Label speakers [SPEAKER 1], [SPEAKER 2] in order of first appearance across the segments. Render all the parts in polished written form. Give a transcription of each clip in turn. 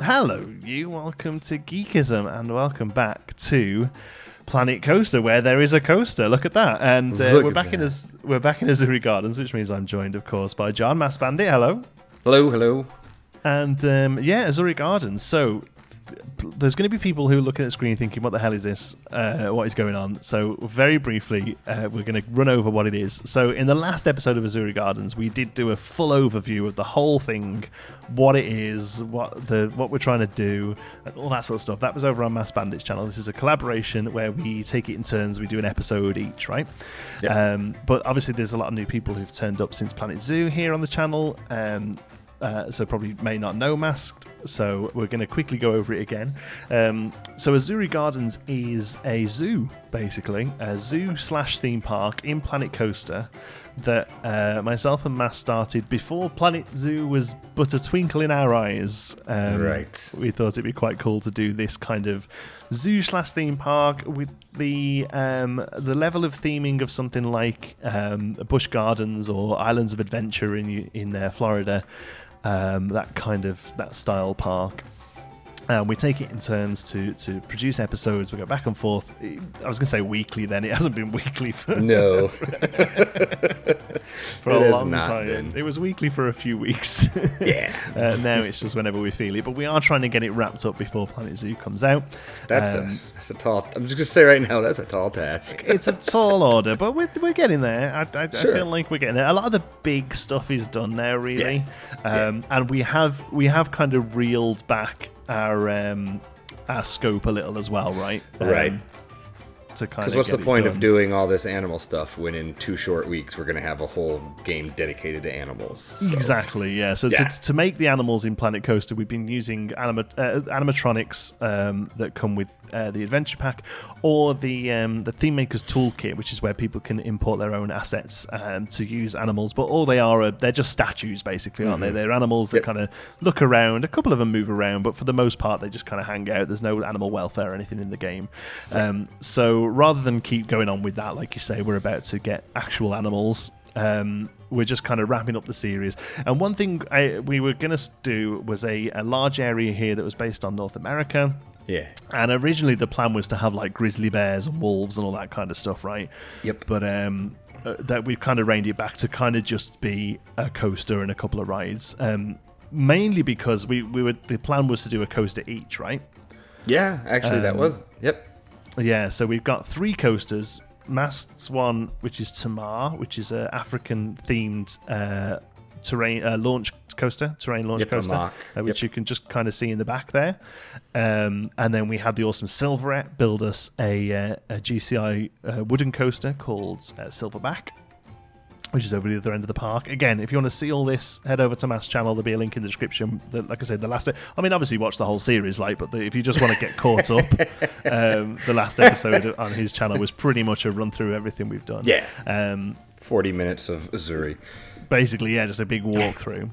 [SPEAKER 1] Hello, you. Welcome to Geekism, and welcome back to Planet Coaster, where there is a coaster. Look at that! And we're back in Uzuri Gardens, which means I'm joined, of course, by John Mass Bandit. Hello.
[SPEAKER 2] Hello.
[SPEAKER 1] And Uzuri Gardens. So there's going to be people who look at the screen thinking, "What the hell is this? What is going on?" So very briefly, we're going to run over what it is. So in the last episode of Uzuri Gardens, we did do a full overview of the whole thing, what it is, what we're trying to do, and all that sort of stuff. That was over on Mass Bandit's channel. This is a collaboration where we take it in turns. We do an episode each, right? Yep. But obviously, there's a lot of new people who've turned up since Planet Zoo here on the channel. So probably may not know Masked, so we're going to quickly go over it again. So Uzuri Gardens is a zoo, basically, a zoo/theme park in Planet Coaster that myself and Mask started before Planet Zoo was but a twinkle in our eyes.
[SPEAKER 2] Right.
[SPEAKER 1] We thought it'd be quite cool to do this kind of zoo/theme park with the level of theming of something like Busch Gardens or Islands of Adventure in Florida. That style park. We take it in turns to produce episodes. We go back and forth. I was going to say weekly then. It hasn't been weekly for a long time. It was weekly for a few weeks.
[SPEAKER 2] Yeah.
[SPEAKER 1] Now it's just whenever we feel it. But we are trying to get it wrapped up before Planet Zoo comes out.
[SPEAKER 2] That's a tall... I'm just going to say right now, that's a tall task.
[SPEAKER 1] It's a tall order, but we're getting there. I
[SPEAKER 2] Sure.
[SPEAKER 1] feel like we're getting there. A lot of the big stuff is done now, really. Yeah. And we have kind of reeled back our scope a little as well, right?
[SPEAKER 2] Right.
[SPEAKER 1] To kind of
[SPEAKER 2] Because what's the point of doing all this animal stuff when in 2 short weeks we're going to have a whole game dedicated to animals? So.
[SPEAKER 1] Exactly, yeah. So to make the animals in Planet Coaster, we've been using animatronics that come with the Adventure Pack, or the Theme Maker's Toolkit, which is where people can import their own assets to use animals. But all they are, they're just statues, basically, aren't they? They're animals that kind of look around. A couple of them move around, but for the most part, they just kind of hang out. There's no animal welfare or anything in the game. So rather than keep going on with that, like you say, we're about to get actual animals. We're just kind of wrapping up the series. And one thing we were going to do was a large area here that was based on North America.
[SPEAKER 2] Yeah.
[SPEAKER 1] And originally the plan was to have like grizzly bears and wolves and all that kind of stuff, right?
[SPEAKER 2] Yep.
[SPEAKER 1] But that we've kind of reined it back to kind of just be a coaster and a couple of rides. Mainly because the plan was to do a coaster each, right?
[SPEAKER 2] Yeah, actually that was. Yep.
[SPEAKER 1] Yeah, so we've got 3 coasters. Masked's one, which is Tamar, which is an African-themed terrain launch coaster, which you can just kind of see in the back there. And then we had the awesome Silverette build us a GCI wooden coaster called Silverback, which is over the other end of the park. Again, if you want to see all this, head over to Mass channel. There'll be a link in the description. Like I said, obviously watch the whole series, but if you just want to get caught up, the last episode on his channel was pretty much a run through everything we've done.
[SPEAKER 2] Yeah. 40 minutes of Uzuri.
[SPEAKER 1] Basically, yeah, just a big walkthrough.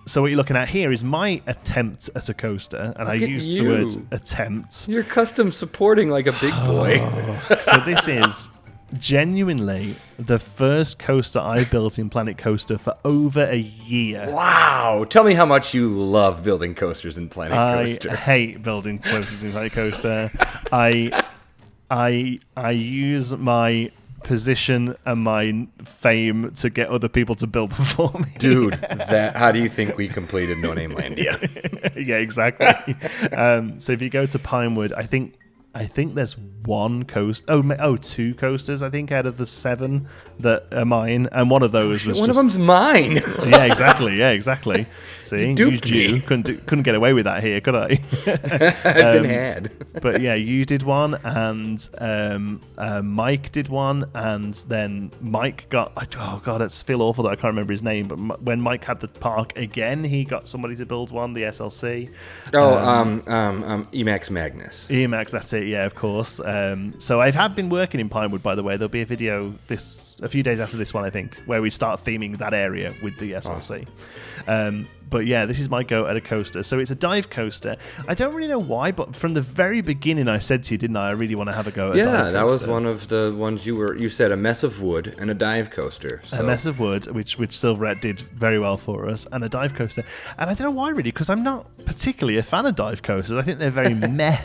[SPEAKER 1] So what you're looking at here is my attempt at a coaster, and I use the word attempt.
[SPEAKER 2] You're custom supporting like a big boy.
[SPEAKER 1] So this is genuinely the first coaster I built in Planet Coaster for over a year.
[SPEAKER 2] Wow! Tell me how much you love building coasters in Planet Coaster.
[SPEAKER 1] I hate building coasters in Planet Coaster. I use my position and my fame to get other people to build them for me.
[SPEAKER 2] Dude, how do you think we completed No Name Landia?
[SPEAKER 1] Yeah, exactly. So if you go to Pinewood, I think there's 1 coaster. 2 coasters, I think, out of the 7 that are mine, and one of those was
[SPEAKER 2] one of them's mine.
[SPEAKER 1] Yeah, exactly. See, you couldn't get away with that here, could I?
[SPEAKER 2] I've been had.
[SPEAKER 1] But yeah, you did one, and Mike did one, and then Mike got. Oh god, it's feel awful that I can't remember his name. But when Mike had the park again, he got somebody to build one, the SLC.
[SPEAKER 2] Emax Magnus.
[SPEAKER 1] Emax, that's it. Yeah, of course. So I have been working in Pinewood, by the way. There'll be a video a few days after this one, I think, where we start theming that area with the SLC. Awesome. But yeah, this is my go at a coaster. So it's a dive coaster. I don't really know why, but from the very beginning I said to you, didn't I really want to have a go at a dive coaster.
[SPEAKER 2] Yeah, that was one of the ones you said, a mess of wood and a dive coaster. So.
[SPEAKER 1] A mess of wood, which Silverette did very well for us, and a dive coaster. And I don't know why really, because I'm not particularly a fan of dive coasters. I think they're very meh.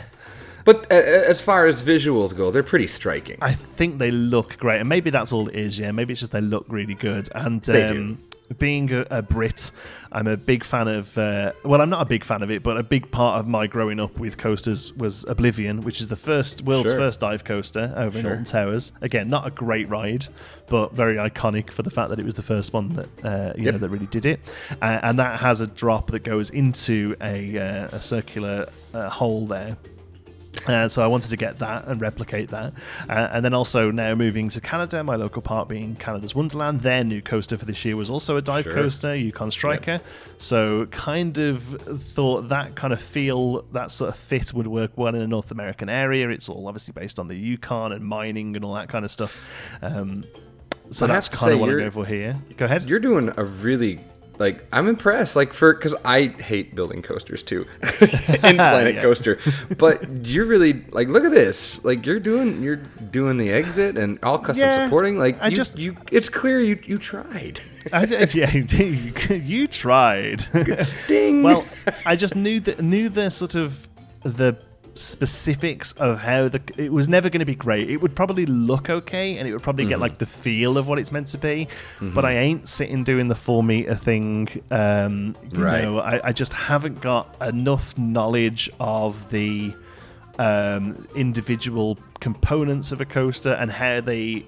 [SPEAKER 2] But as far as visuals go, they're pretty striking.
[SPEAKER 1] I think they look great, and maybe that's all it is. Yeah, maybe it's just they look really good. And
[SPEAKER 2] they do.
[SPEAKER 1] Being a Brit, I'm a big fan of... well, I'm not a big fan of it, but a big part of my growing up with coasters was Oblivion, which is the world's first dive coaster over in Alton Towers. Again, not a great ride, but very iconic for the fact that it was the first one that that really did it. And that has a drop that goes into a circular hole there. So I wanted to get that and replicate that. And then also now moving to Canada, my local park being Canada's Wonderland, their new coaster for this year was also a dive coaster, Yukon Striker. Yep. So kind of thought that kind of feel, that sort of fit would work well in a North American area. It's all obviously based on the Yukon and mining and all that kind of stuff. So that's kind of what I go for here. Go ahead.
[SPEAKER 2] You're doing a really... I'm impressed, because I hate building coasters too, in Planet Coaster. But you're really look at this, you're doing the exit and all custom supporting. It's clear you tried.
[SPEAKER 1] You tried.
[SPEAKER 2] Ding.
[SPEAKER 1] Well, I just knew the sort of the specifics of how it was never going to be great. It would probably look okay, and it would probably get the feel of what it's meant to be. But I ain't sitting doing the 4 meter thing. I just haven't got enough knowledge of the individual components of a coaster and how they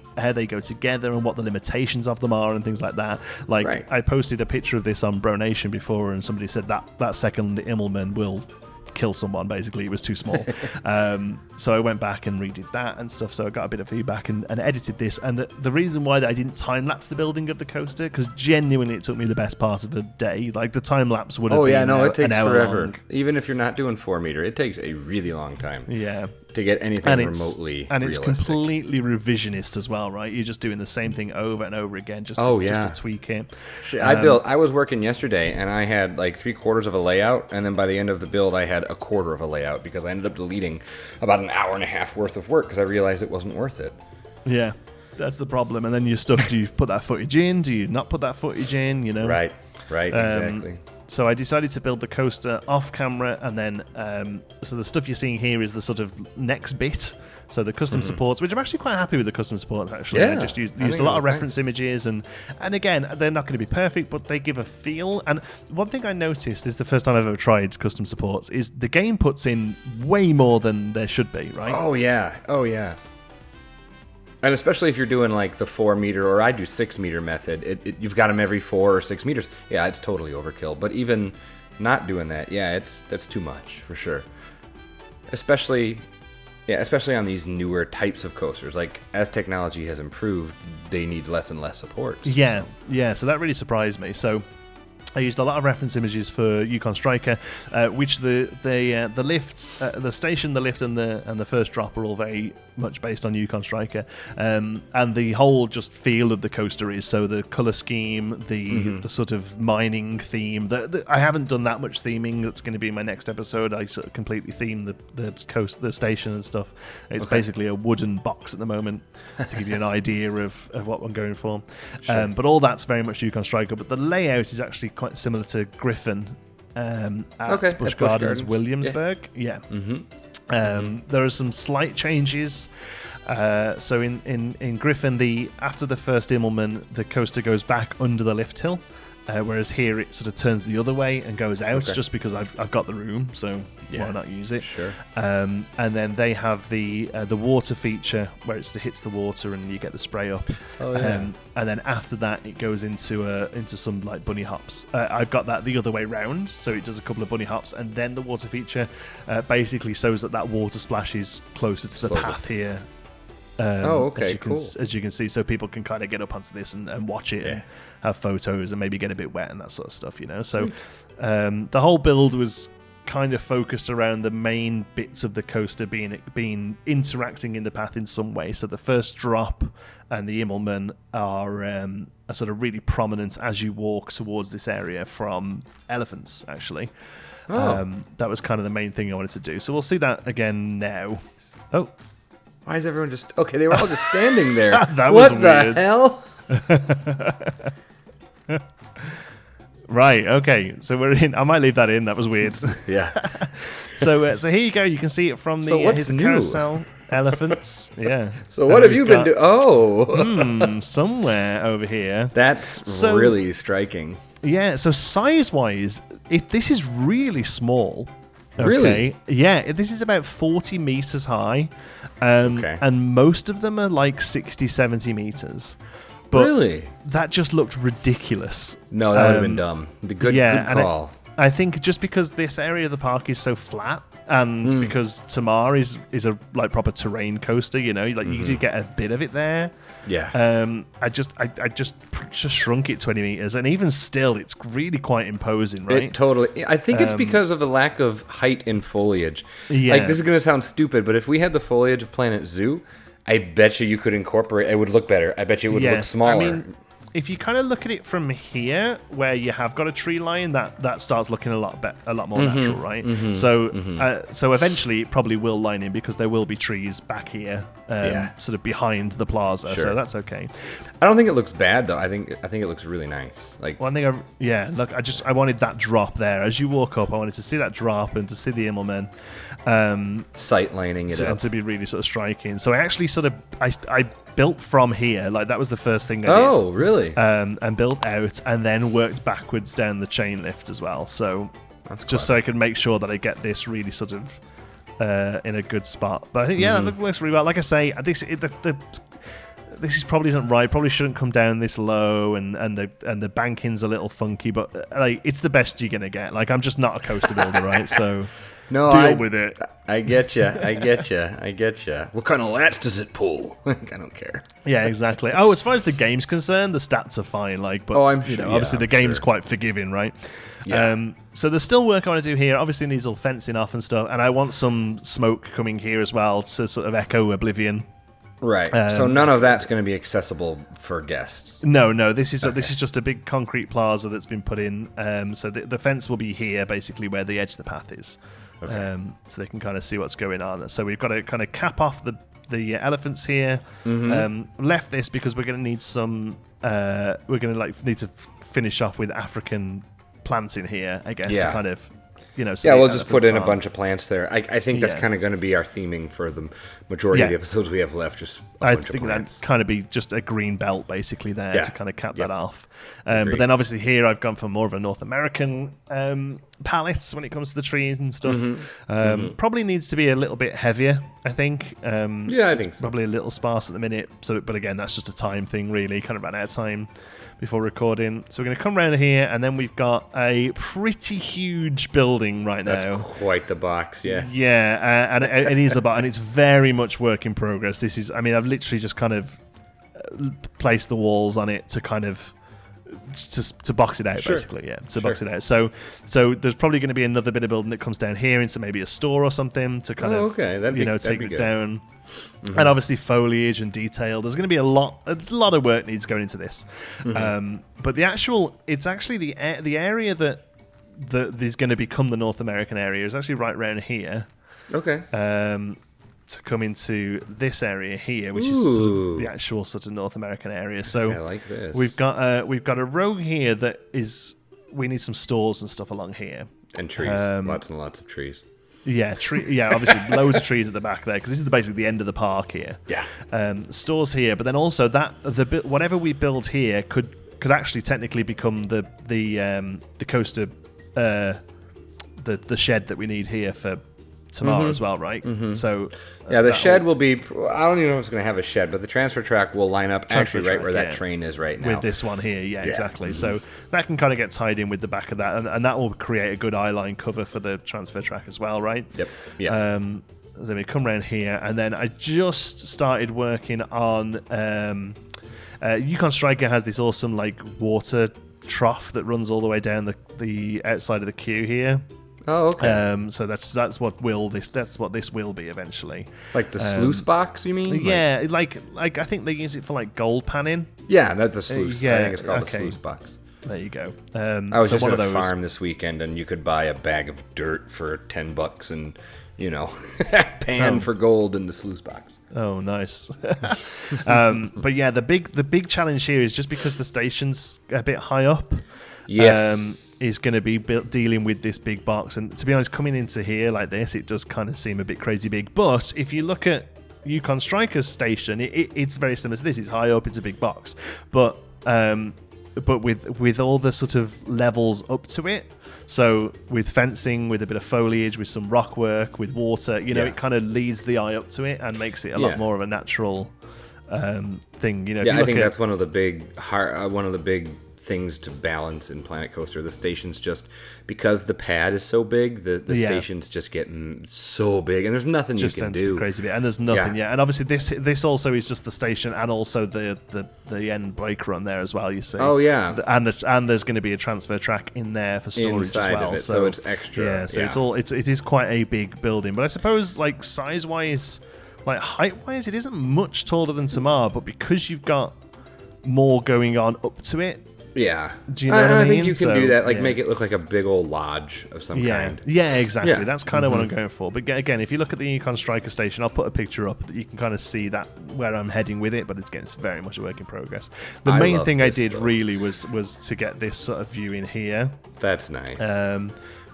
[SPEAKER 1] go together and what the limitations of them are and things like that. I posted a picture of this on Bro Nation before, and somebody said that second Immelman will kill someone. Basically, it was too small. So I went back and redid that and stuff, so I got a bit of feedback and edited this. And the reason why that I didn't time lapse the building of the coaster, because genuinely it took me the best part of a day. The time lapse would have been
[SPEAKER 2] it takes
[SPEAKER 1] an hour
[SPEAKER 2] forever
[SPEAKER 1] long.
[SPEAKER 2] Even if you're not doing 4 meter, it takes a really long time to get anything remotely
[SPEAKER 1] and
[SPEAKER 2] realistic.
[SPEAKER 1] It's completely revisionist as well, right? You're just doing the same thing over and over again just to tweak it.
[SPEAKER 2] I was working yesterday and I had 3/4 of a layout, and then by the end of the build I had 1/4 of a layout, because I ended up deleting about an hour and a half worth of work because I realized it wasn't worth it.
[SPEAKER 1] Yeah, that's the problem. And then you're stuck. Do you put that footage in? Do you not put that footage in? Right,
[SPEAKER 2] exactly.
[SPEAKER 1] So I decided to build the coaster off camera, and then so the stuff you're seeing here is the sort of next bit. So the custom supports, which I'm actually quite happy with the custom supports, actually. I just used a lot of reference images, and again, they're not going to be perfect, but they give a feel. And one thing I noticed, this is the first time I've ever tried custom supports, is the game puts in way more than there should be, right?
[SPEAKER 2] Oh yeah. And especially if you're doing the 4 meter, or I do 6 meter method, you've got them every 4 or 6 meters. Yeah, it's totally overkill. But even not doing that, that's too much for sure. Especially on these newer types of coasters. As technology has improved, they need less and less support.
[SPEAKER 1] So that really surprised me. So I used a lot of reference images for Yukon Striker, which the lift, the station, the lift, and the first drop are all very much based on Yukon Striker, and the whole just feel of the coaster is so the color scheme, the sort of mining theme. I haven't done that much theming. That's going to be my next episode. I sort of completely theme the station and stuff. It's basically a wooden box at the moment to give you an idea of what I'm going for. Sure. But all that's very much Yukon Striker. But the layout is actually quite similar to Griffin at Busch Gardens, Williamsburg. Yeah. There are some slight changes. So in Griffin, after the first Immelman, the coaster goes back under the lift hill, whereas here it sort of turns the other way and goes out just because I've got the room, so why not use it? Sure. And then they have the water feature where it hits the water and you get the spray up. And then after that it goes into some bunny hops. I've got that the other way round, so it does a couple of bunny hops, and then the water feature basically shows that water splash is closer to the path here. As you can see, so people can kind of get up onto this and watch it and have photos and maybe get a bit wet and that sort of stuff, So the whole build was kind of focused around the main bits of the coaster being interacting in the path in some way. So the first drop and the Immelman are sort of really prominent as you walk towards this area from elephants, actually. That was kind of the main thing I wanted to do. So we'll see that again now. Oh.
[SPEAKER 2] Why is everyone just... Okay, they were all just standing there.
[SPEAKER 1] That was
[SPEAKER 2] weird.
[SPEAKER 1] What
[SPEAKER 2] the hell?
[SPEAKER 1] Right, okay. So we're in. I might leave that in. That was weird.
[SPEAKER 2] Yeah.
[SPEAKER 1] So here you go. You can see it from the
[SPEAKER 2] So what's new?
[SPEAKER 1] carousel elephants. Yeah.
[SPEAKER 2] So what have you been doing? Oh.
[SPEAKER 1] Somewhere over here.
[SPEAKER 2] That's really striking.
[SPEAKER 1] Yeah, so size-wise, this is really small. Okay?
[SPEAKER 2] Really?
[SPEAKER 1] Yeah, this is about 40 meters high. And most of them are like 60, 70 meters. But
[SPEAKER 2] really?
[SPEAKER 1] That just looked ridiculous.
[SPEAKER 2] No, that would have been dumb. Good call.
[SPEAKER 1] I think just because this area of the park is so flat, and because Tamar is a like proper terrain coaster, you know, like you do get a bit of it there.
[SPEAKER 2] Yeah.
[SPEAKER 1] I just shrunk it 20 meters, and even still, it's really quite imposing, right?
[SPEAKER 2] It totally. I think it's because of the lack of height in foliage.
[SPEAKER 1] Yeah.
[SPEAKER 2] Like, this is going to sound stupid, but if we had the foliage of Planet Zoo, I bet you could incorporate. It would look better. I bet you it would look smaller.
[SPEAKER 1] I mean, if you kind of look at it from here, where you have got a tree line, that starts looking a lot more natural, right? So eventually it probably will line in because there will be trees back here, sort of behind the plaza.
[SPEAKER 2] Sure.
[SPEAKER 1] So that's okay.
[SPEAKER 2] I don't think it looks bad though. I think it looks really nice. Like
[SPEAKER 1] one thing, look, I wanted that drop there as you walk up. I wanted to see that drop and to see the Immelman.
[SPEAKER 2] Sight lining it up
[SPEAKER 1] to be really sort of striking. So I actually sort of I built from here, like that was the first thing I did.
[SPEAKER 2] Oh, really?
[SPEAKER 1] And built out, and then worked backwards down the chain lift as well. So that's just so I could make sure that I get this really sort of in a good spot. But I think that works really well. Like I say, this is probably isn't right. Probably shouldn't come down this low, and the banking's a little funky. But like it's the best you're gonna get. Like I'm just not a coaster builder, right? So.
[SPEAKER 2] No,
[SPEAKER 1] deal with it.
[SPEAKER 2] I get you. What kind of latch does it pull? I don't care.
[SPEAKER 1] Yeah, exactly. Oh, as far as the game's concerned, the stats are fine. Like, but obviously the game's quite forgiving, right? Yeah. So there's still work I want to do here. Obviously, it needs all fencing off and stuff, and I want some smoke coming here as well to sort of echo Oblivion.
[SPEAKER 2] Right. So none of that's going to be accessible for guests.
[SPEAKER 1] No. This is just a big concrete plaza that's been put in. So the fence will be here, basically where the edge of the path is. Okay. So they can kind of see what's going on. So we've got to kind of cap off the elephants here. Left this because we're going to need some. We're going to need to finish off with African planting here, I guess, to kind of. So
[SPEAKER 2] we'll just put in a bunch of plants there. I think that's kind of going to be our theming for the majority of the episodes we have left. Just a bunch of plants.
[SPEAKER 1] That kind of be just a green belt basically there to kind of cap that off. But then obviously here I've gone for more of a North American palette when it comes to the trees and stuff. Probably needs to be a little bit heavier, I think.
[SPEAKER 2] I think so.
[SPEAKER 1] Probably a little sparse at the minute. But again, that's just a time thing, really. Kind of ran out of time before recording. So we're going to come around here, and then we've got a pretty huge building right now.
[SPEAKER 2] That's quite the box, yeah.
[SPEAKER 1] Yeah, and it is a box, and it's very much work in progress. This is, I've literally just kind of placed the walls on it to kind of to box it out, basically, box it out. So there's probably going to be another bit of building that comes down here into maybe a store or something to kind of take it down. And obviously foliage and detail. There's going to be a lot of work needs going into this. But it's actually the area that is going to become the North American area is actually right around here.
[SPEAKER 2] Okay.
[SPEAKER 1] To come into this area here, which is sort of the actual sort of North American area. So
[SPEAKER 2] I like this.
[SPEAKER 1] We've got a row here that is. We need some stores and stuff along here.
[SPEAKER 2] And trees. Lots and lots of trees.
[SPEAKER 1] Yeah, obviously loads of trees at the back there because this is basically the end of the park here.
[SPEAKER 2] Yeah.
[SPEAKER 1] Stores here, but then also whatever we build here could actually technically become the coaster, the shed that we need here for tomorrow as well, right? So
[SPEAKER 2] the shed will be. I don't even know if it's going to have a shed, but the transfer track will line up where that train is right now.
[SPEAKER 1] With this one here, exactly. So that can kind of get tied in with the back of that, and that will create a good eye-line cover for the transfer track as well, right?
[SPEAKER 2] Yep. Yeah.
[SPEAKER 1] So we come around here, and then I just started working on. Yukon Striker has this awesome like water trough that runs all the way down the outside of the queue here.
[SPEAKER 2] Oh, okay.
[SPEAKER 1] So that's what this will be eventually.
[SPEAKER 2] Like the sluice box, you mean?
[SPEAKER 1] Yeah, like I think they use it for like gold panning.
[SPEAKER 2] Yeah, that's a sluice.
[SPEAKER 1] Yeah,
[SPEAKER 2] I think it's called
[SPEAKER 1] okay.
[SPEAKER 2] a sluice box.
[SPEAKER 1] There you go.
[SPEAKER 2] I was just
[SPEAKER 1] one
[SPEAKER 2] at
[SPEAKER 1] of
[SPEAKER 2] a
[SPEAKER 1] those.
[SPEAKER 2] farm this weekend, and you could buy a bag of dirt for $10 and, pan for gold in the sluice box.
[SPEAKER 1] Oh, nice. But yeah, the big challenge here is just because the station's a bit high up.
[SPEAKER 2] Yes.
[SPEAKER 1] Is going to be dealing with this big box, and to be honest, coming into here like this, it does kind of seem a bit crazy big. But if you look at Yukon Striker's station, it's very similar to this. It's high up, it's a big box, but with all the sort of levels up to it. So with fencing, with a bit of foliage, with some rock work, with water, it kind of leads the eye up to it and makes it a lot more of a natural thing.
[SPEAKER 2] Yeah, I think that's one of the big things to balance in Planet Coaster. The stations just, because the pad is so big, the stations just get so big, and there's nothing you can do.
[SPEAKER 1] Crazy bit, and there's nothing. Yeah, and obviously this also is just the station, and also the end brake run there as well. You see.
[SPEAKER 2] Oh yeah.
[SPEAKER 1] And there's going to be a transfer track in there for storage
[SPEAKER 2] inside
[SPEAKER 1] as well.
[SPEAKER 2] Of it, so it's extra.
[SPEAKER 1] Yeah, so it is quite a big building, but I suppose like size wise, like height wise, it isn't much taller than Tamar, but because you've got more going on up to it.
[SPEAKER 2] Yeah.
[SPEAKER 1] Do you know what I mean?
[SPEAKER 2] I think you can do that, make it look like a big old lodge of some kind.
[SPEAKER 1] Yeah, exactly. Yeah. That's kind of what I'm going for. But again, if you look at the Yukon Striker station, I'll put a picture up that you can kind of see that where I'm heading with it, but it's very much a work in progress. The main thing I did really was to get this sort of view in here.
[SPEAKER 2] That's nice.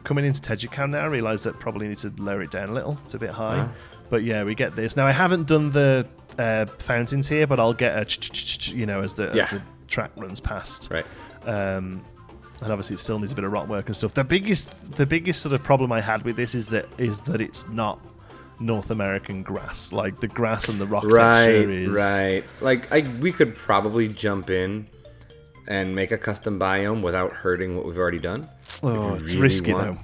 [SPEAKER 1] Coming into Tejikam now, I realise that probably need to lower it down a little. It's a bit high. But yeah, we get this. Now, I haven't done the fountains here, but I'll get a as the track runs past.
[SPEAKER 2] Right.
[SPEAKER 1] And obviously it still needs a bit of rock work and stuff. The biggest sort of problem I had with this is that it's not North American grass. Like the grass and the rock texture is
[SPEAKER 2] right. Like we could probably jump in and make a custom biome without hurting what we've already done.
[SPEAKER 1] Oh, it's really risky though.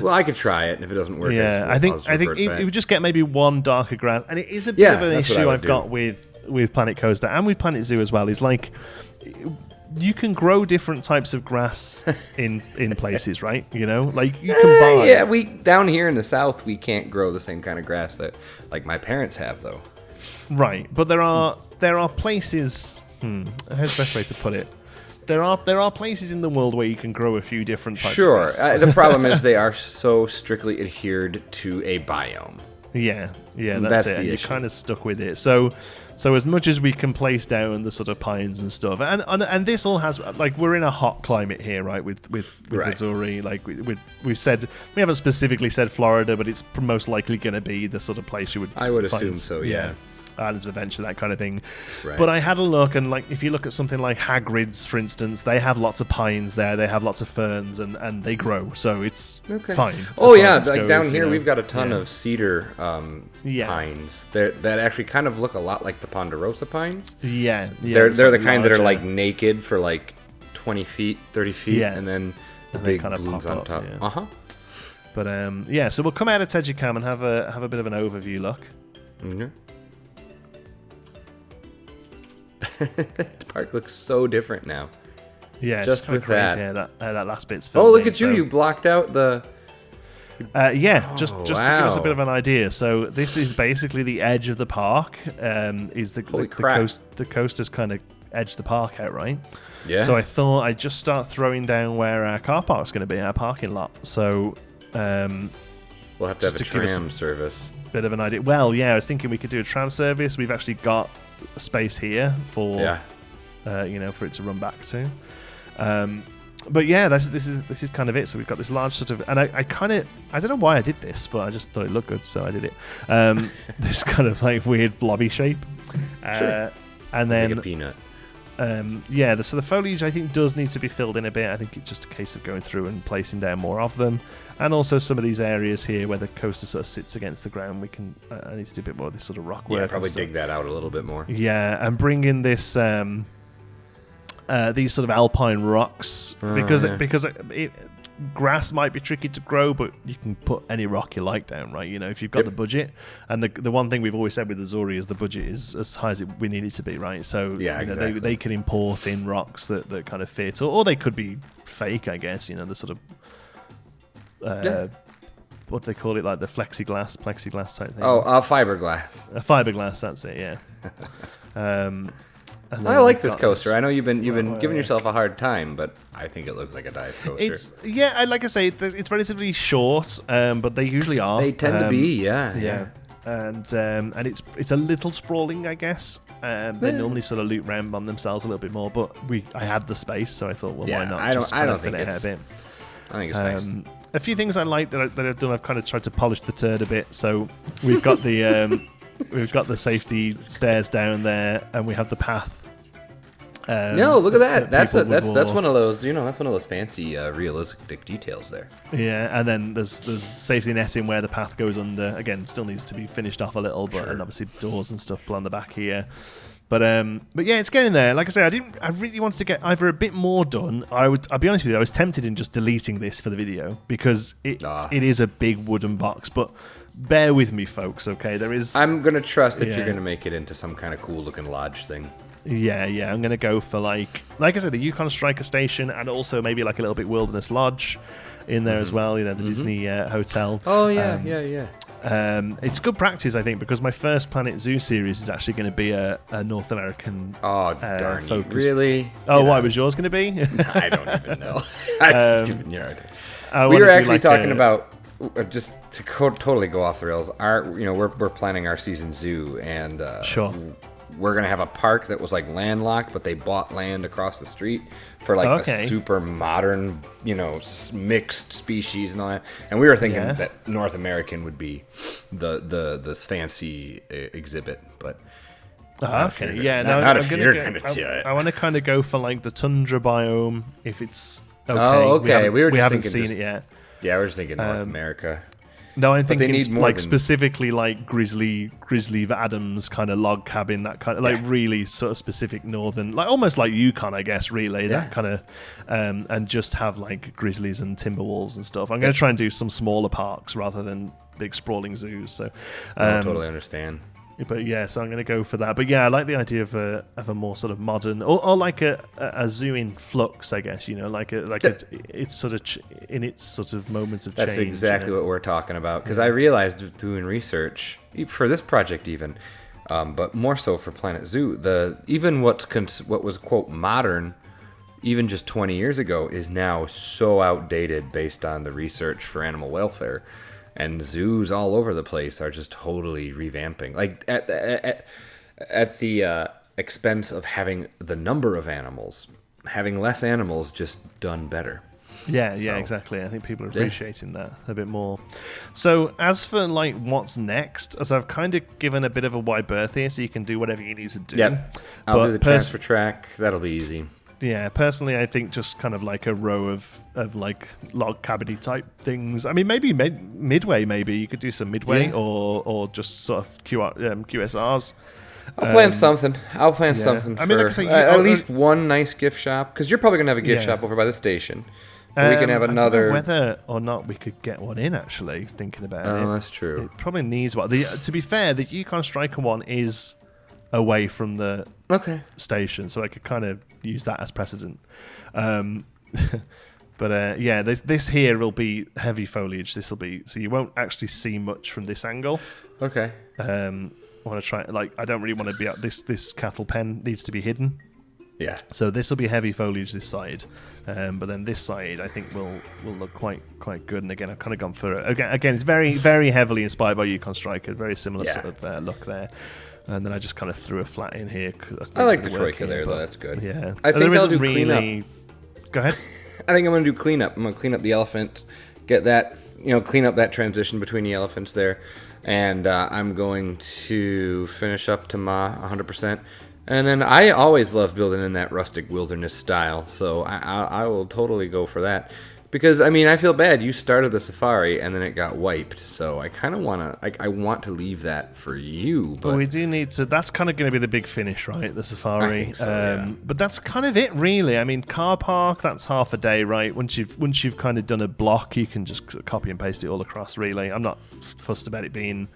[SPEAKER 2] Well, I could try it, and if it doesn't work,
[SPEAKER 1] I think it would just get maybe one darker grass, and it is a bit of an issue I've got with Planet Coaster and with Planet Zoo as well. Is like you can grow different types of grass in places, right? Like you can buy.
[SPEAKER 2] Yeah, we down here in the south we can't grow the same kind of grass that like my parents have, though.
[SPEAKER 1] Right, but there are places. Here's the best way to put it. There are places in the world where you can grow a few different types of grass.
[SPEAKER 2] The problem is they are so strictly adhered to a biome.
[SPEAKER 1] Yeah, that's it. And you're kind of stuck with it. So as much as we can place down the sort of pines and stuff, and this all has, like, we're in a hot climate here, right? With Uzuri, like we've said, we haven't specifically said Florida, but it's most likely going to be the sort of place you would.
[SPEAKER 2] I would assume so. Yeah.
[SPEAKER 1] Islands of Adventure, that kind of thing.
[SPEAKER 2] Right.
[SPEAKER 1] But I had a look, and like if you look at something like Hagrid's, for instance, they have lots of pines there, they have lots of ferns, and they grow, so it's fine.
[SPEAKER 2] Oh yeah, like down here we've got a ton of cedar pines that actually kind of look a lot like the Ponderosa pines.
[SPEAKER 1] Yeah.
[SPEAKER 2] They're the kind that are like naked for like 20 feet, 30 feet, and then the big kind of blooms on top. Yeah.
[SPEAKER 1] But so we'll come out of Tejikam and have a bit of an overview look.
[SPEAKER 2] Mm-hmm. The park looks so different now.
[SPEAKER 1] Yeah,
[SPEAKER 2] just with that.
[SPEAKER 1] Yeah, that last bit's filmed.
[SPEAKER 2] Oh, look at you! You blocked out the.
[SPEAKER 1] Just to give us a bit of an idea. So this is basically the edge of the park. The coaster's kind of edged the park out, right?
[SPEAKER 2] Yeah.
[SPEAKER 1] So I thought I'd just start throwing down where our car park's going to be, our parking lot. So
[SPEAKER 2] we'll have to have a tram service.
[SPEAKER 1] Bit of an idea. Well, yeah, I was thinking we could do a tram service. We've actually got space here for for it to run back to. But yeah, this is kind of it. So we've got this large sort of, and I don't know why I did this, but I just thought it looked good, so I did it. This kind of like weird blobby shape.
[SPEAKER 2] Sure.
[SPEAKER 1] And then
[SPEAKER 2] like a peanut.
[SPEAKER 1] So the foliage I think does need to be filled in a bit. I think it's just a case of going through and placing down more of them, and also some of these areas here where the coaster sort of sits against the ground. I need to do a bit more of this sort of rock work.
[SPEAKER 2] Yeah, probably dig that out a little bit more.
[SPEAKER 1] Yeah, and bring in this these sort of alpine rocks because grass might be tricky to grow, but you can put any rock you like down, right? If you've got the budget. And the one thing we've always said with Uzuri is the budget is as high as we need it to be, right? So
[SPEAKER 2] exactly.
[SPEAKER 1] they can import in rocks that kind of fit, or they could be fake, I guess. The sort of what do they call it, like the plexiglass type thing.
[SPEAKER 2] Oh, fiberglass.
[SPEAKER 1] A fiberglass, that's it, yeah.
[SPEAKER 2] I like this coaster. I know you've been giving yourself a hard time, but I think it looks like a dive coaster.
[SPEAKER 1] Like I say, it's relatively short, but they usually are.
[SPEAKER 2] They tend to be, yeah.
[SPEAKER 1] And it's a little sprawling, I guess. They normally sort of loop around on themselves a little bit more, but I had the space, so I thought, well, why not?
[SPEAKER 2] I don't think it's. I think it's nice.
[SPEAKER 1] A few things I like that I've done. I've kind of tried to polish the turd a bit. So we've got the safety stairs down there, and we have the path.
[SPEAKER 2] No, look at that. That's one of those. That's one of those fancy realistic details there.
[SPEAKER 1] Yeah, and then there's safety netting where the path goes under. Again, still needs to be finished off a little, but and obviously doors and stuff on the back here. But yeah, it's getting there. Like I say, I really wanted to get either a bit more done. I'll be honest with you, I was tempted in just deleting this for the video because it is a big wooden box. But bear with me, folks. Okay,
[SPEAKER 2] I'm gonna trust that you're gonna make it into some kind of cool looking lodge thing.
[SPEAKER 1] Yeah, I'm gonna go for like I said, the Yukon Striker Station, and also maybe like a little bit Wilderness Lodge in there as well. The Disney hotel.
[SPEAKER 2] Oh yeah.
[SPEAKER 1] It's good practice, I think, because my first Planet Zoo series is actually going to be a North American
[SPEAKER 2] darn
[SPEAKER 1] focus.
[SPEAKER 2] Really?
[SPEAKER 1] Oh, why was yours going to be?
[SPEAKER 2] I don't even know. I'm just giving you an idea.
[SPEAKER 1] We
[SPEAKER 2] were actually talking about just to totally go off the rails. We're planning our season zoo, and sure. We're going to have a park that was like landlocked, but they bought land across the street for like a super modern, mixed species and all that. And we were thinking that North American would be the fancy exhibit, but
[SPEAKER 1] not if you're going to do it. I want to kind of go for like the tundra biome if it's okay.
[SPEAKER 2] Oh, okay.
[SPEAKER 1] We haven't seen it yet.
[SPEAKER 2] Yeah, we're just thinking North America.
[SPEAKER 1] No, I'm thinking like specifically like Grizzly Adams kind of log cabin, that kind of like really sort of specific northern, like almost like Yukon, I guess, really that kind of, and just have like grizzlies and timber wolves and stuff. I'm going to try and do some smaller parks rather than big sprawling zoos. So,
[SPEAKER 2] I totally understand.
[SPEAKER 1] But yeah, so I'm going to go for that. But yeah, I like the idea of a more sort of modern, or like a zoo in flux, I guess. It's sort of in its sort of moments of change.
[SPEAKER 2] That's exactly what we're talking about. Because I realized doing research for this project, even, but more so for Planet Zoo, what was quote modern, even just 20 years ago, is now so outdated based on the research for animal welfare. And zoos all over the place are just totally revamping, like at the expense of having the number of animals, having less animals just done better.
[SPEAKER 1] Yeah, exactly. I think people are appreciating that a bit more. So as for like what's next, as I've kind of given a bit of a wide berth here, so you can do whatever you need to do.
[SPEAKER 2] Yep, I'll do the transfer track. That'll be easy.
[SPEAKER 1] Yeah, personally, I think just kind of like a row of like log cabiny type things. I mean, maybe midway. Maybe you could do some midway or just sort of QSRs.
[SPEAKER 2] I'll plan something. Something. I mean, like I say, at least one nice gift shop, because you're probably gonna have a gift shop over by the station. We can have another.
[SPEAKER 1] I don't know whether or not we could get one in. Actually, thinking about it.
[SPEAKER 2] Oh, that's true.
[SPEAKER 1] It probably needs one. To be fair, the Yukon Striker one is away from the station, so I could kind of use that as precedent. But this here will be heavy foliage. This will be, so you won't actually see much from this angle.
[SPEAKER 2] Okay.
[SPEAKER 1] I want to try, like, I don't really want to be out. This cattle pen needs to be hidden.
[SPEAKER 2] Yeah.
[SPEAKER 1] So this will be heavy foliage this side, but then this side I think will look quite good. And again, I've kind of gone for again. It's very very heavily inspired by Yukon Striker. Very similar sort of look there. And then I just kind of threw a flat in here.
[SPEAKER 2] I like the troika there, though. That's good.
[SPEAKER 1] Yeah.
[SPEAKER 2] I think I'll do cleanup.
[SPEAKER 1] Go ahead.
[SPEAKER 2] I think I'm going to do cleanup. I'm going to clean up the elephant, get that, clean up that transition between the elephants there. And I'm going to finish up to Ma 100%. And then I always love building in that rustic wilderness style. So I will totally go for that. Because, I mean, I feel bad. You started the safari, and then it got wiped. So I kind of want to... I want to leave that for you, but...
[SPEAKER 1] Well, we do need to... That's kind of going to be the big finish, right? The safari.
[SPEAKER 2] I think so, yeah.
[SPEAKER 1] But that's kind of it, really. I mean, car park, that's half a day, right? Once you've kind of done a block, you can just copy and paste it all across, really. I'm not fussed about it being...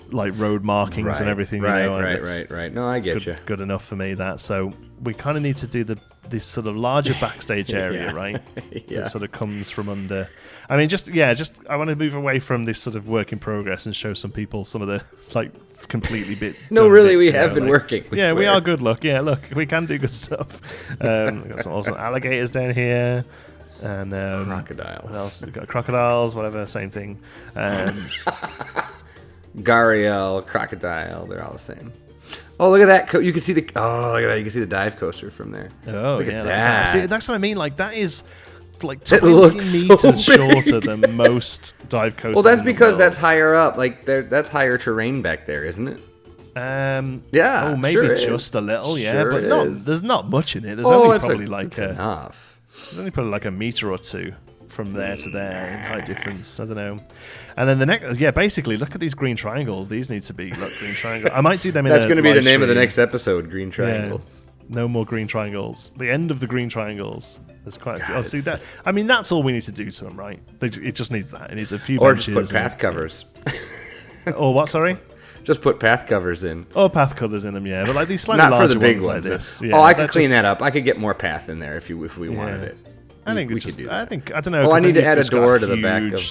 [SPEAKER 1] like road markings and everything,
[SPEAKER 2] right. No, I get you.
[SPEAKER 1] Good enough for me, that. So we kind of need to do the this sort of larger backstage area, right?
[SPEAKER 2] Yeah.
[SPEAKER 1] That sort of comes from under. I mean, I want to move away from this sort of work in progress and show some people some of the like completely bit.
[SPEAKER 2] No, really, we have been working.
[SPEAKER 1] We are good. Look, we can do good stuff. We've got some awesome alligators down here, and
[SPEAKER 2] crocodiles.
[SPEAKER 1] What else? We've got crocodiles, whatever, same thing.
[SPEAKER 2] Gharial, crocodile, they're all the same. Oh, look at that! You can see the look at that! You can see the dive coaster from there.
[SPEAKER 1] Oh,
[SPEAKER 2] look
[SPEAKER 1] yeah,
[SPEAKER 2] at that!
[SPEAKER 1] See, that's what I mean. Like that is like 20 meters shorter than most dive coasters.
[SPEAKER 2] Well, that's because that's higher up. Like that's higher terrain back there, isn't it?
[SPEAKER 1] Yeah. Oh, maybe
[SPEAKER 2] sure
[SPEAKER 1] just a little. Yeah,
[SPEAKER 2] sure
[SPEAKER 1] but there's not much in it. There's only probably
[SPEAKER 2] enough.
[SPEAKER 1] There's only probably like a meter or two from there to there in height difference. I don't know. And then the next, basically, look at these green triangles. These need to be green triangles. I might do them in
[SPEAKER 2] That's going to be the name
[SPEAKER 1] stream.
[SPEAKER 2] of the next episode, green triangles.
[SPEAKER 1] Yeah. No more green triangles. The end of the green triangles. There's quite a few. See that? I mean, that's all we need to do to them, right? It just needs that. It needs a few benches.
[SPEAKER 2] Or just put path covers.
[SPEAKER 1] Or what, sorry?
[SPEAKER 2] Just put path covers in.
[SPEAKER 1] Or path covers in them, yeah. But like these slightly
[SPEAKER 2] not
[SPEAKER 1] larger
[SPEAKER 2] for the big
[SPEAKER 1] ones
[SPEAKER 2] ones.
[SPEAKER 1] like this. Yeah,
[SPEAKER 2] I could clean that up. I could get more path in there if we wanted it.
[SPEAKER 1] I think we could do that. I don't know.
[SPEAKER 2] Well, I need to add a door to the back of.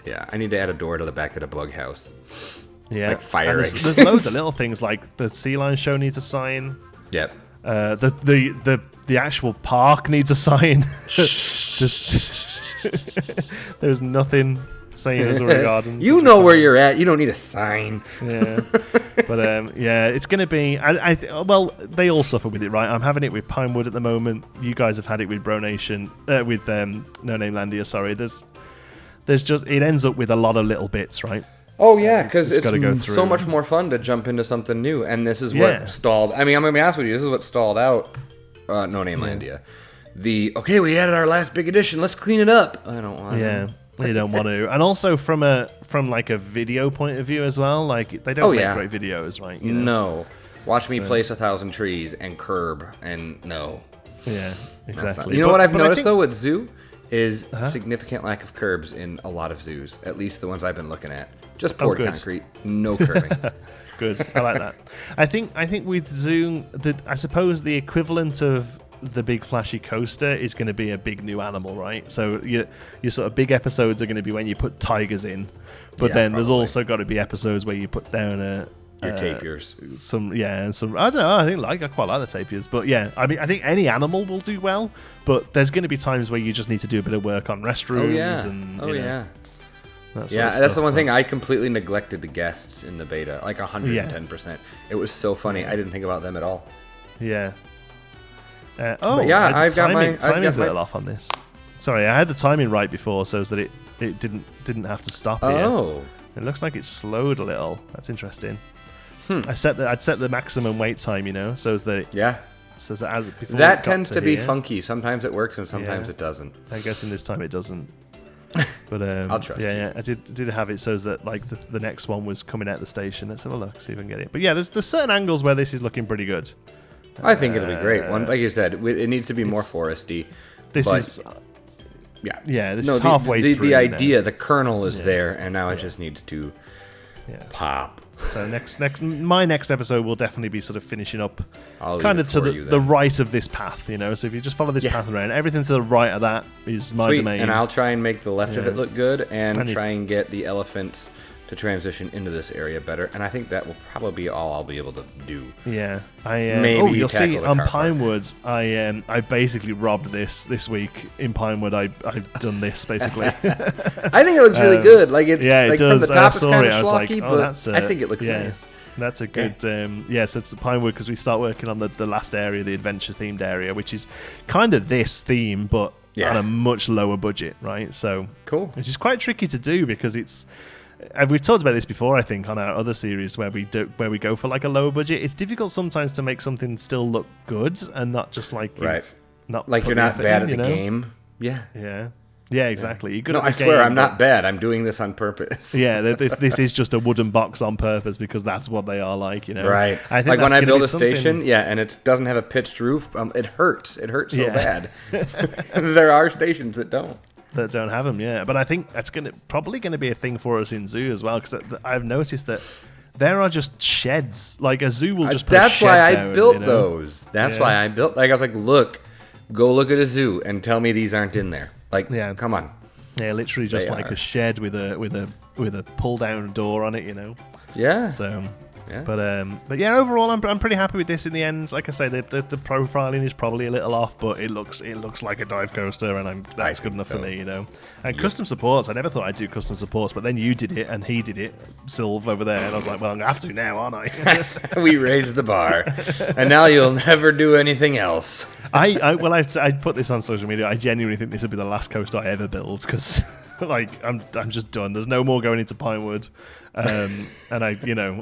[SPEAKER 2] Yeah, I need to add a door to the back of the bug house.
[SPEAKER 1] Yeah,
[SPEAKER 2] like fire exits.
[SPEAKER 1] There's loads of little things like the sea lion show needs a sign.
[SPEAKER 2] Yep.
[SPEAKER 1] The actual park needs a sign. There's nothing saying Uzuri Gardens.
[SPEAKER 2] You know where you're at. You don't need a sign.
[SPEAKER 1] Yeah, but it's going to be. Well, they all suffer with it, right? I'm having it with Pinewood at the moment. You guys have had it with Bro Nation, with No Name Landia. Sorry, there's just it ends up with a lot of little bits, right?
[SPEAKER 2] Oh yeah, because it's so much more fun to jump into something new, and this is what stalled. I mean, I'm gonna be honest with you. This is what stalled out. No Name Landia. We added our last big edition. Let's clean it up. I don't want.
[SPEAKER 1] Yeah. You don't want to, and also from like a video point of view as well. Like they don't make great videos, right? You know?
[SPEAKER 2] No, watch me place 1,000 trees and curb, and no.
[SPEAKER 1] Yeah, exactly.
[SPEAKER 2] You know what I've noticed though with zoo is significant lack of curbs in a lot of zoos. At least the ones I've been looking at, just poured concrete, no curbing.
[SPEAKER 1] Good, I like that. I think with zoo, I suppose the equivalent of the big flashy coaster is going to be a big new animal, right? So your sort of big episodes are going to be when you put tigers in, but then there's also got to be episodes where you put down
[SPEAKER 2] your tapirs.
[SPEAKER 1] I don't know. I quite like the tapirs, but yeah, I mean, I think any animal will do well, but there's going to be times where you just need to do a bit of work on restrooms. That's
[SPEAKER 2] the one thing I completely neglected the guests in the beta, like 110%. It was so funny. I didn't think about them at all.
[SPEAKER 1] Yeah.
[SPEAKER 2] I've got my
[SPEAKER 1] timing's a little off on this. Sorry, I had the timing right before, so that it didn't have to stop here.
[SPEAKER 2] Oh,
[SPEAKER 1] it looks like it slowed a little. That's interesting. I'd set the maximum wait time, so that as before
[SPEAKER 2] that tends to be funky. Sometimes it works and sometimes it doesn't.
[SPEAKER 1] I guess in this time it doesn't. But
[SPEAKER 2] I'll trust you.
[SPEAKER 1] Yeah, I did have it so that like the next one was coming out the station. Let's have a look, see if I can get it. But yeah, there's certain angles where this is looking pretty good.
[SPEAKER 2] I think it'll be great. Like you said, it needs to be more foresty.
[SPEAKER 1] This is halfway through.
[SPEAKER 2] The idea, the kernel is there, and now it just needs to pop.
[SPEAKER 1] So my next episode will definitely be sort of finishing up kind of to the right of this path, So if you just follow this path around, everything to the right of that is my domain.
[SPEAKER 2] And I'll try and make the left of it look good, and try and get the elephants to transition into this area better, and I think that will probably be all I'll be able to do.
[SPEAKER 1] Yeah,
[SPEAKER 2] maybe
[SPEAKER 1] you'll see on Pinewood. I basically robbed this week in Pinewood. I've done this basically.
[SPEAKER 2] I think it looks really good. Like it's
[SPEAKER 1] it
[SPEAKER 2] from
[SPEAKER 1] does.
[SPEAKER 2] the top it's kind of
[SPEAKER 1] like,
[SPEAKER 2] schlocky, but I think it looks nice.
[SPEAKER 1] That's a good. So it's Pinewood because we start working on the last area, the adventure themed area, which is kind of this theme, but on a much lower budget, right? So
[SPEAKER 2] cool.
[SPEAKER 1] Which is quite tricky to do because it's. And we've talked about this before, I think, on our other series where we go for like a lower budget. It's difficult sometimes to make something still look good and not just like
[SPEAKER 2] not like you're not bad at the game.
[SPEAKER 1] Yeah, exactly. You're good
[SPEAKER 2] no,
[SPEAKER 1] at the
[SPEAKER 2] I swear I'm not bad. I'm doing this on purpose.
[SPEAKER 1] Yeah, this is just a wooden box on purpose because that's what they are like,
[SPEAKER 2] Right.
[SPEAKER 1] I think
[SPEAKER 2] like when I build a station, and it doesn't have a pitched roof, it hurts. It hurts so bad. There are stations that don't.
[SPEAKER 1] That don't have them, but I think that's probably going to be a thing for us in zoo as well, because I've noticed that there are just sheds. Like a zoo will just put
[SPEAKER 2] that's
[SPEAKER 1] a shed
[SPEAKER 2] why
[SPEAKER 1] down,
[SPEAKER 2] I built those. That's why I built. Like I was like, look, Go look at a zoo and tell me these aren't in there. Like, come on.
[SPEAKER 1] Yeah, literally just like a shed with a pull down door on it, you know.
[SPEAKER 2] Yeah.
[SPEAKER 1] So, but yeah, overall, I'm pretty happy with this in the end. Like I say, the profiling is probably a little off, but it looks like a dive coaster, and that's good enough for me, you know. And custom supports, I never thought I'd do custom supports, but then you did it and he did it, Sylv over there, and I was like, well, I'm gonna have to now, aren't I?
[SPEAKER 2] We raised the bar, and now you'll never do anything else.
[SPEAKER 1] I put this on social media. I genuinely think this will be the last coaster I ever build because, like, I'm just done. There's no more going into Pinewood, and I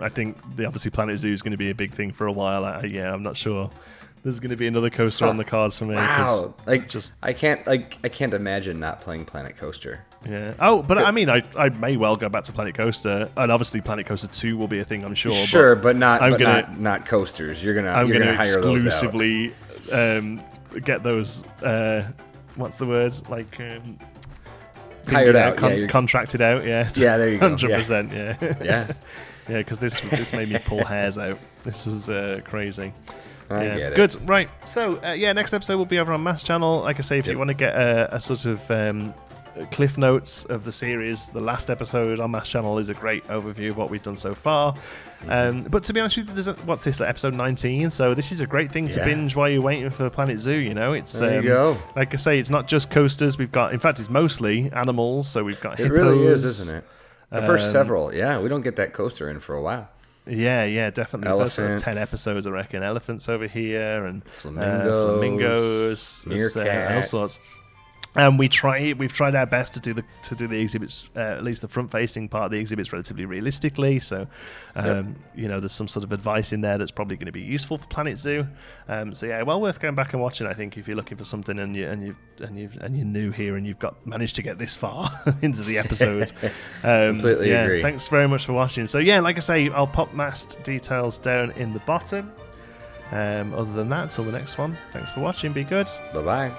[SPEAKER 1] think obviously Planet Zoo is going to be a big thing for a while. I'm not sure. There's going to be another coaster on the cards for me.
[SPEAKER 2] Wow, I can't imagine not playing Planet Coaster.
[SPEAKER 1] Yeah. Oh, but I mean, I may well go back to Planet Coaster, and obviously Planet Coaster 2 will be a thing, I'm sure.
[SPEAKER 2] Sure, but not coasters. You're gonna hire those out.
[SPEAKER 1] Exclusively get those. What's the words like?
[SPEAKER 2] Hired out,
[SPEAKER 1] contracted out. Yeah.
[SPEAKER 2] Yeah, there you go.
[SPEAKER 1] 100%. Yeah.
[SPEAKER 2] Yeah.
[SPEAKER 1] Yeah, because this made me pull hairs out. This was crazy.
[SPEAKER 2] I get it.
[SPEAKER 1] Good. Right. So next episode will be over on Mass Channel. Like I say, if you want to get a sort of cliff notes of the series, the last episode on Mass Channel is a great overview of what we've done so far. But to be honest with you, what's this, like episode 19? So this is a great thing to binge while you're waiting for Planet Zoo, you know. It's
[SPEAKER 2] there you go.
[SPEAKER 1] Like I say, it's not just coasters. We've got, in fact, it's mostly animals. So we've got hippos.
[SPEAKER 2] It really is, isn't it? The first several, we don't get that coaster in for a while.
[SPEAKER 1] Yeah, definitely.
[SPEAKER 2] Elephants.
[SPEAKER 1] The first 10 episodes, I reckon. Elephants over here and
[SPEAKER 2] flamingos,
[SPEAKER 1] meerkats, all sorts. And we've tried our best to do the exhibits, at least the front-facing part of the exhibits, relatively realistically. So, there's some sort of advice in there that's probably going to be useful for Planet Zoo. Well worth going back and watching. I think if you're looking for something and you're new here and you've managed to get this far into the episode.
[SPEAKER 2] Completely agree.
[SPEAKER 1] Thanks very much for watching. So like I say, I'll pop mast details down in the bottom. Other than that, till the next one. Thanks for watching. Be good.
[SPEAKER 2] Bye-bye.